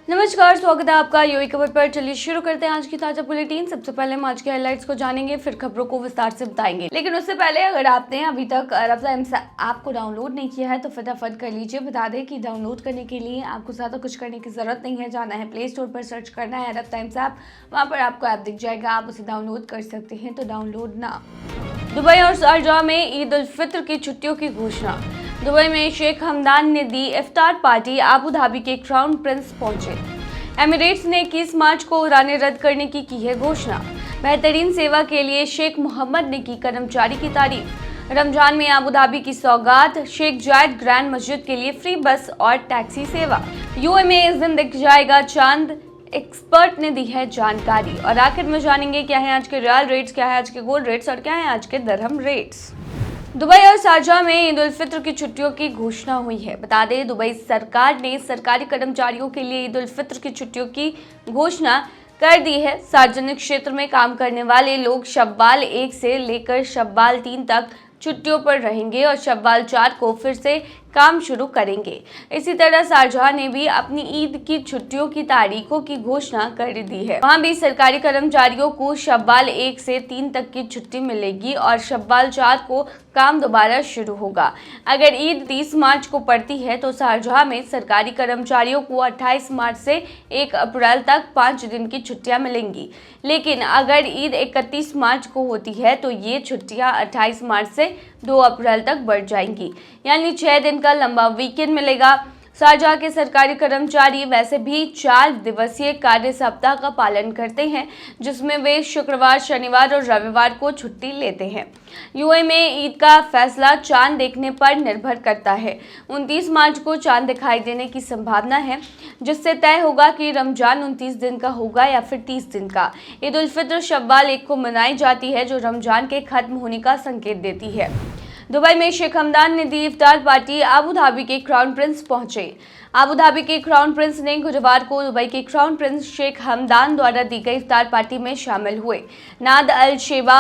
नमस्कार, स्वागत है आपका यूएई खबर पर। चलिए शुरू करते हैं आज की ताजा बुलेटिन। सबसे पहले हम आज के हाइलाइट्स को जानेंगे, फिर खबरों को विस्तार से बताएंगे। लेकिन उससे पहले अगर आपने अभी तक अरब टाइम्स ऐप को डाउनलोड नहीं किया है तो फटाफट कर लीजिए। बता दें कि डाउनलोड करने के लिए आपको ज़्यादा कुछ करने की जरूरत नहीं है। जाना है प्ले स्टोर पर, सर्च करना है अरब टाइम्स ऐप, वहाँ पर आपको ऐप दिख जाएगा, आप उसे डाउनलोड कर सकते हैं। तो डाउनलोड ना। दुबई और शारजाह में ईद उल फित्र की छुट्टियों की घोषणा। दुबई में शेख हमदान ने दी इफ्तार पार्टी, आबू धाबी के क्राउन प्रिंस पहुंचे। एमिरेट्स ने 21 मार्च को उड़ानें रद्द करने की है घोषणा। बेहतरीन सेवा के लिए शेख मोहम्मद ने की कर्मचारी की तारीफ। रमजान में आबू धाबी की सौगात, शेख जायद ग्रैंड मस्जिद के लिए फ्री बस और टैक्सी सेवा। यूएई में इस दिन दिख जाएगा चांद, एक्सपर्ट ने दी है जानकारी। और आखिर में जानेंगे क्या है आज के रियल रेट्स, क्या है आज के गोल्ड रेट्स और क्या है आज के दरहम रेट्स। दुबई और शारजाह में ईद उल फित्र की छुट्टियों की घोषणा हुई है। बता दें, दुबई सरकार ने सरकारी कर्मचारियों के लिए ईद उल फित्र की छुट्टियों की घोषणा कर दी है। सार्वजनिक क्षेत्र में काम करने वाले लोग शव्वाल 1 से लेकर शव्वाल 3 तक छुट्टियों पर रहेंगे और शव्वाल 4 को फिर से काम शुरू करेंगे। इसी तरह शारजाह ने भी अपनी ईद की छुट्टियों की तारीखों की घोषणा कर दी है। वहां भी सरकारी कर्मचारियों को शव्वाल 1 से 3 तक की छुट्टी मिलेगी और शव्वाल 4 को काम दोबारा शुरू होगा। अगर ईद 30 मार्च को पड़ती है तो शारजाह में सरकारी कर्मचारियों को 28 मार्च से 1 अप्रैल तक 5 दिन की छुट्टियां मिलेंगी। लेकिन अगर ईद 31 मार्च को होती है तो ये छुट्टियां 28 मार्च से 2 अप्रैल तक बढ़ जाएंगी, यानी 6 दिन का लंबा वीकेंड मिलेगा। शारजाह के सरकारी कर्मचारी वैसे भी 4 दिवसीय कार्य सप्ताह का पालन करते हैं, जिसमें वे शुक्रवार, शनिवार और रविवार को छुट्टी लेते हैं। यूएई में ईद का फैसला चांद देखने पर निर्भर करता है। 29 मार्च को चांद दिखाई देने की संभावना है, जिससे तय होगा कि रमजान 29 दिन का होगा या फिर 30 दिन का। ईद उल फित्र शव्वाल 1 को मनाई जाती है, जो रमजान के खत्म होने का संकेत देती है। दुबई में शेख हमदान ने दी इफ्तार पार्टी, आबू धाबी के क्राउन प्रिंस पहुंचे। आबू धाबी के क्राउन प्रिंस ने गुरुवार को दुबई के क्राउन प्रिंस शेख हमदान द्वारा दी गई इफ्तार पार्टी में शामिल हुए। नाद अल शेबा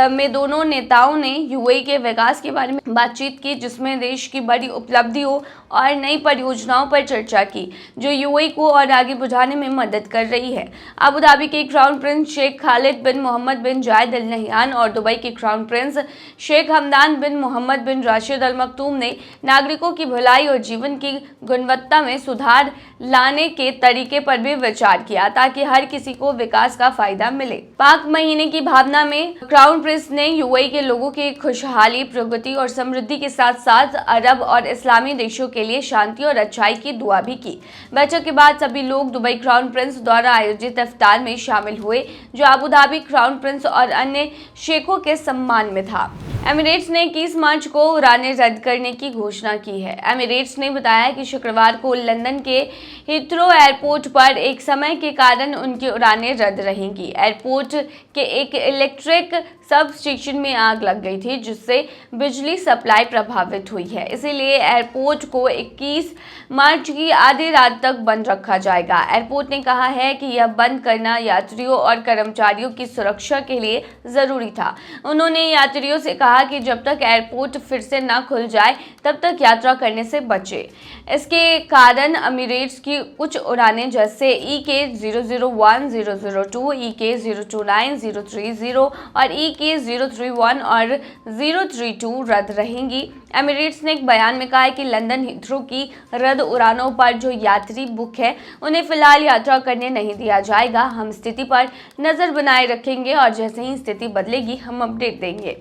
में दोनों नेताओं ने यूएई के विकास के बारे में बातचीत की, जिसमें देश की बड़ी उपलब्धियों और नई परियोजनाओं पर चर्चा की, जो यूएई को और आगे बढ़ाने में मदद कर रही है। आबू धाबी के क्राउन प्रिंस शेख खालिद बिन मोहम्मद बिन जायद अल नहयान और दुबई के क्राउन प्रिंस शेख हमदान बिन मोहम्मद बिन राशिद अल मखतूम ने नागरिकों की भलाई और जीवन की गुणवत्ता में सुधार लाने के तरीके पर भी विचार किया, ताकि हर किसी को विकास का फायदा मिले। पाक महीने की भावना में क्राउन प्रिंस ने यूएई के लोगों की खुशहाली, प्रगति और समृद्धि के साथ साथ अरब और इस्लामी देशों के लिए शांति और अच्छाई की दुआ भी की। बैठक के बाद सभी लोग दुबई क्राउन प्रिंस द्वारा आयोजित इफ्तार में शामिल हुए, जो आबू धाबी क्राउन प्रिंस और अन्य शेखों के सम्मान में था। एमिरेट्स ने 21 मार्च को उड़ानें रद्द करने की घोषणा की है। एमिरेट्स ने बताया कि शुक्रवार को लंदन के हीथ्रो एयरपोर्ट पर एक समय के कारण उनकी उड़ानें रद्द रहेंगी। एयरपोर्ट के एक इलेक्ट्रिक सब स्टेशन में आग लग गई थी, जिससे बिजली सप्लाई प्रभावित हुई है। इसीलिए एयरपोर्ट को 21 मार्च की आधी रात तक बंद रखा जाएगा। एयरपोर्ट ने कहा है कि यह बंद करना यात्रियों और कर्मचारियों की सुरक्षा के लिए जरूरी था। उन्होंने यात्रियों से कहा कि जब तक एयरपोर्ट फिर से न खुल जाए तब तक यात्रा करने से बचे। इसके कारण एमिरेट्स की कुछ उड़ानें जैसे EK 001, 002, EK 029, 030 और EK 031 और 032 रद्द रहेंगी। एमिरेट्स ने एक बयान में कहा है कि लंदन हीथ्रो की रद्द उड़ानों पर जो यात्री बुक है उन्हें फिलहाल यात्रा करने नहीं दिया जाएगा। हम स्थिति पर नजर बनाए रखेंगे और जैसे ही स्थिति बदलेगी हम अपडेट देंगे।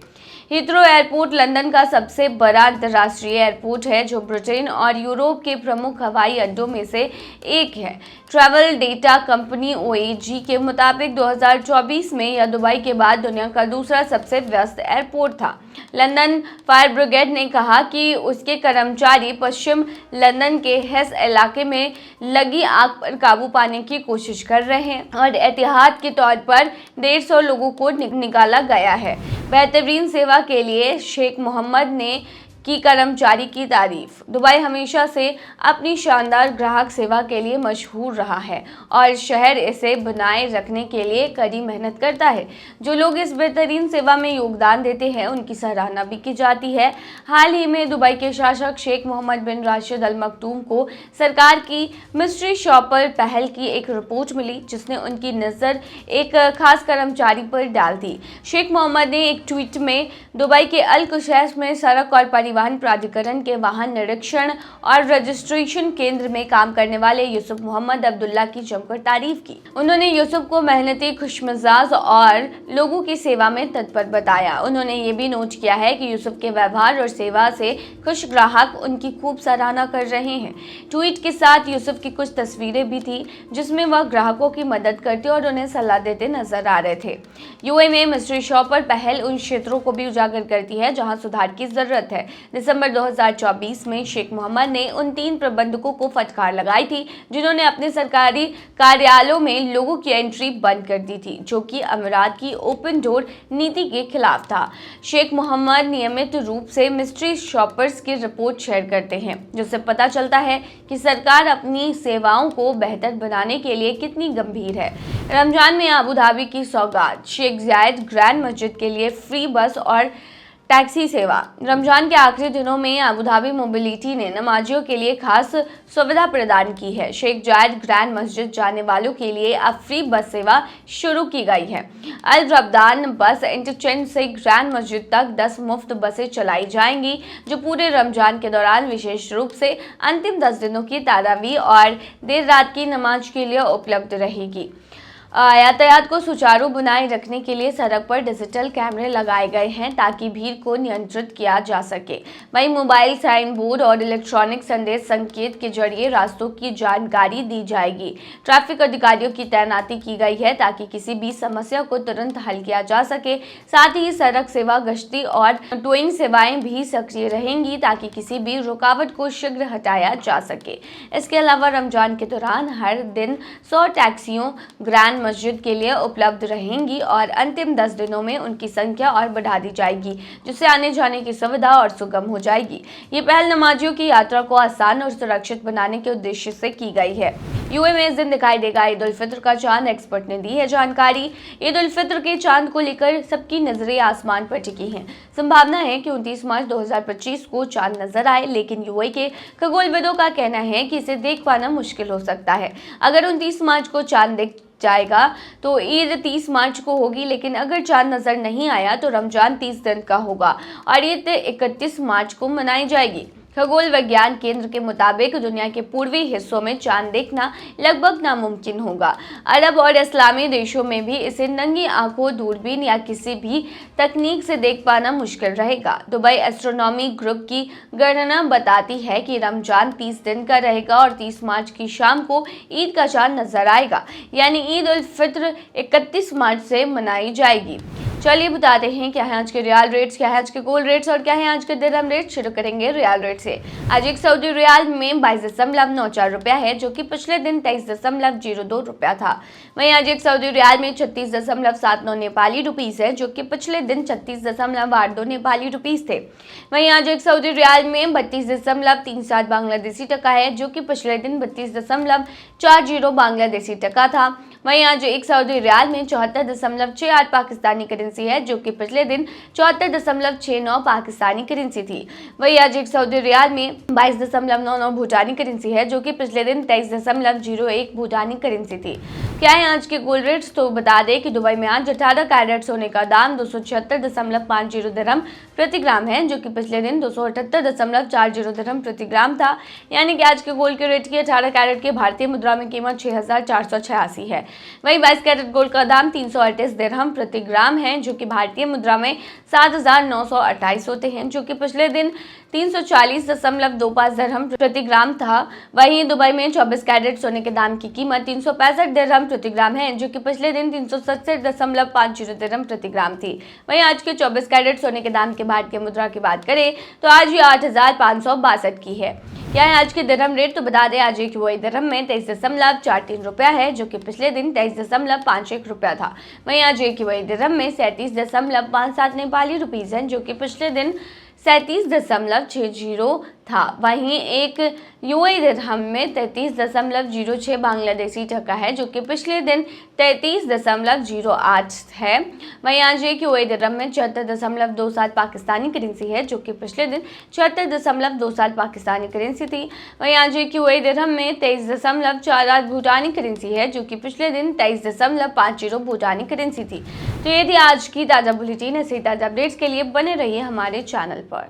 हीथ्रो एयरपोर्ट लंदन का सबसे बड़ा अंतर्राष्ट्रीय एयरपोर्ट है, जो ब्रिटेन और यूरोप के प्रमुख हवाई अड्डों में से एक है। ट्रैवल डेटा कंपनी OAG के मुताबिक 2024 में यह दुबई के बाद दुनिया का दूसरा सबसे व्यस्त एयरपोर्ट था। लंदन फायर ब्रिगेड ने कहा कि उसके कर्मचारी पश्चिम लंदन के हेस इलाके में लगी आग पर काबू पाने की कोशिश कर रहे हैं और एहतियात के तौर पर 150 लोगों को निकाला गया है। बेहतरीन सेवा के लिए शेख मोहम्मद ने की कर्मचारी की तारीफ। दुबई हमेशा से अपनी शानदार ग्राहक सेवा के लिए मशहूर रहा है और शहर इसे बनाए रखने के लिए कड़ी मेहनत करता है। जो लोग इस बेहतरीन सेवा में योगदान देते हैं उनकी सराहना भी की जाती है। हाल ही में दुबई के शासक शेख मोहम्मद बिन राशिद अल मखदूम को सरकार की मिस्ट्री शॉपर पहल की एक रिपोर्ट मिली, जिसने उनकी नज़र एक खास कर्मचारी पर डाल दी। शेख मोहम्मद ने एक ट्वीट में दुबई के अल कुशैस में सड़क और परिवहन प्राधिकरण के वाहन निरीक्षण और रजिस्ट्रेशन केंद्र में काम करने वाले यूसुफ मोहम्मद अब्दुल्ला की जमकर तारीफ की। उन्होंने यूसुफ को मेहनती, खुशमिजाज और लोगों की सेवा में तत्पर बताया। उन्होंने ये भी नोट किया है कि यूसुफ के व्यवहार और सेवा से खुश ग्राहक उनकी खूब सराहना कर रहे हैं। ट्वीट के साथ यूसुफ की कुछ तस्वीरें भी थी जिसमें वह ग्राहकों की मदद करते और उन्हें सलाह देते नजर आ रहे थे। यूएई में मिस्ट्री शॉपर पहल उन क्षेत्रों को भी उजागर करती है जहां सुधार की जरूरत है। दिसंबर 2024 में शेख मोहम्मद ने उन 3 प्रबंधकों को फटकार लगाई थी जिन्होंने अपने सरकारी कार्यालयों में लोगों की एंट्री बंद कर दी थी, जो कि अमीरात की ओपन डोर नीति के खिलाफ था। शेख मोहम्मद नियमित रूप से मिस्ट्री शॉपर्स की रिपोर्ट शेयर करते हैं, जिससे पता चलता है कि सरकार अपनी सेवाओं को बेहतर बनाने के लिए कितनी गंभीर है। रमजान में अबू धाबी की सौगात, शेख जायद ग्रैंड मस्जिद के लिए फ्री बस और टैक्सी सेवा। रमजान के आखिरी दिनों में अबू धाबी मोबिलिटी ने नमाजियों के लिए खास सुविधा प्रदान की है। शेख जायद ग्रैंड मस्जिद जाने वालों के लिए अब फ्री बस सेवा शुरू की गई है। अल रमदान बस इंटरचेंज से ग्रैंड मस्जिद तक 10 मुफ्त बसें चलाई जाएंगी, जो पूरे रमजान के दौरान विशेष रूप से अंतिम 10 दिनों की तरावी और देर रात की नमाज के लिए उपलब्ध रहेगी। यातायात को सुचारू बनाए रखने के लिए सड़क पर डिजिटल कैमरे लगाए गए हैं ताकि भीड़ को नियंत्रित किया जा सके। वहीं मोबाइल साइन बोर्ड और इलेक्ट्रॉनिक संदेश संकेत के जरिए रास्तों की जानकारी दी जाएगी। ट्रैफिक अधिकारियों की तैनाती की गई है ताकि किसी भी समस्या को तुरंत हल किया जा सके। साथ ही सड़क सेवा, गश्ती और टोइंग सेवाएं भी सक्रिय रहेंगी ताकि किसी भी रुकावट को शीघ्र हटाया जा सके। इसके अलावा रमजान के दौरान हर दिन 100 टैक्सियों ग्रैंड मस्जिद के लिए उपलब्ध रहेंगी और अंतिम 10 दिनों में उनकी संख्या और बढ़ा दी जाएगी, जिससे आने जाने की सुविधा और सुगम हो जाएगी। ये पहल नमाजियों की यात्रा को आसान और सुरक्षित बनाने के उद्देश्य से की गई है। यूएई में इस दिन दिखाई देगा ईद उल फित्र का चांद। एक्सपर्ट ने दी है जानकारी। ईद उल फित्र के चांद को लेकर सबकी नजरें आसमान पर टिकी हैं। संभावना है कि 29 मार्च 2025 को चांद नजर आए, लेकिन यूएई के खगोलविदों का कहना है कि इसे देख पाना मुश्किल हो सकता है। अगर 29 मार्च को चांद दिख जाएगा तो ईद 30 मार्च को होगी, लेकिन अगर चांद नजर नहीं आया तो रमजान 30 दिन का होगा और ईद 31 मार्च को मनाई जाएगी। खगोल विज्ञान केंद्र के मुताबिक दुनिया के पूर्वी हिस्सों में चांद देखना लगभग नामुमकिन होगा। अरब और इस्लामी देशों में भी इसे नंगी आंखों, दूरबीन या किसी भी तकनीक से देख पाना मुश्किल रहेगा। दुबई एस्ट्रोनॉमी ग्रुप की गणना बताती है कि रमजान 30 दिन का रहेगा और 30 मार्च की शाम को ईद का चांद नजर आएगा, यानी ईद उल फित्र 31 मार्च से मनाई जाएगी। चलिए बताते हैं क्या है आज के रियाल रेट्स, क्या है आज के गोल्ड रेट्स और क्या है आज के दिरहम रेट। शुरू करेंगे रियाल रेट से। आज एक सऊदी रियाल में 22.94 रुपया है, जो कि पिछले दिन 23.02 रुपया था। वहीं आज एक सऊदी रियाल में 36.79 नेपाली रुपीस है, जो कि पिछले दिन 36.82 नेपाली रुपीस थे। वहीं आज एक सऊदी रियाल में 32.37 बांग्लादेशी टका है, जो कि पिछले दिन 32.40 बांग्लादेशी टका था। वहीं आज एक सऊदी रियाल में 74.68 पाकिस्तानी करेंसी है, जो कि पिछले दिन 74.69 पाकिस्तानी करेंसी थी। वहीं आज एक सऊदी रियाल में 22.99 भूटानी करेंसी है, जो कि पिछले दिन 23.01 भूटानी करेंसी थी। क्या है आज के गोल्ड रेट्स, तो बता दें कि दुबई में आज 18 कैरेट सोने का दाम 276.50 दिरहम प्रति ग्राम है, जो कि पिछले दिन 278.40 दिरहम प्रति ग्राम था। यानी कि आज के गोल्ड के रेट की 18 कैरेट की भारतीय मुद्रा में कीमत 6486 है। वहीं 22 कैरेट गोल्ड का दाम 338 दिरहम प्रति ग्राम है, जो कि भारतीय मुद्रा में 7928 होते हैं, जो कि पिछले दिन 340.25 दिरहम प्रति ग्राम था। वहीं दुबई में 24 कैरेट सोने के दाम की कीमत 365 दिरहम प्रति ग्राम है, जो कि पिछले दिन 367.50 दिरहम प्रति ग्राम थी। वहीं आज के 24 कैरेट सोने के दाम के भारतीय मुद्रा की बात करें तो आज ये 8562 की है। क्या है आज के दिरहम रेट, तो बता दें आज एक वही दिरहम में 23.43 रुपया है, जो कि पिछले दिन 23.51 रुपया था। वहीं आज एक वही दिरहम में 37.57 नेपाली रुपीस है, जो कि पिछले दिन 37.60 था। वहीं एक यूएई दिरहम में 33.06 बांग्लादेशी टका है, जो कि पिछले दिन 33.08 है। वहीं आज एक यूएई दिरहम में 74.27 पाकिस्तानी करेंसी है, जो कि पिछले दिन 74.27 पाकिस्तानी करेंसी थी। वहीं आज एक यूएई दिरहम में 23.48 भूटानी करेंसी है, जो कि पिछले दिन 23.50 भूटानी करेंसी थी। तो ये थी आज की ताज़ा बुलेटिन। ऐसे ताज़ा अपडेट्स के लिए बने रहिए हमारे चैनल पर।